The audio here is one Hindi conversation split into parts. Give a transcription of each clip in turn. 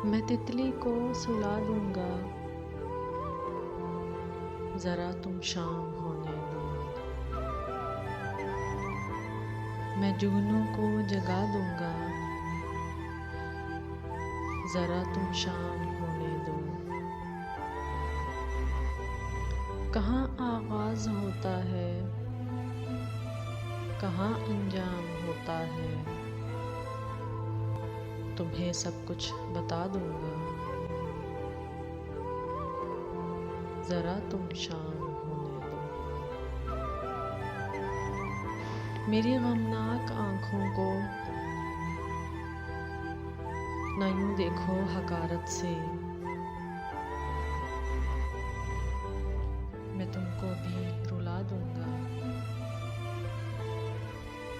मैं तितली को सुला दूंगा, जरा तुम शाम होने दो। मैं जुगनू को जगा दूंगा, जरा तुम शाम होने दो। कहाँ आगाज होता है, कहाँ अंजाम होता है, तुम्हें सब कुछ बता दूंगा, जरा तुम शाम होने दो। मेरी गमनाक आँखों को ना यूं देखो हकारत से, मैं तुमको भी रुला दूंगा,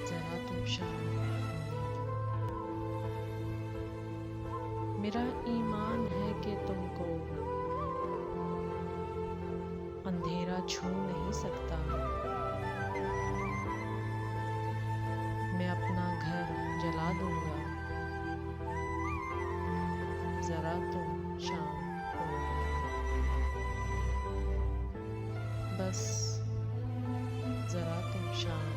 जरा तुम शाम होने दो। मेरा ईमान है कि तुमको अंधेरा छू नहीं सकता, मैं अपना घर जला दूंगा, जरा तुम शाम होने दो। बस जरा तुम शाम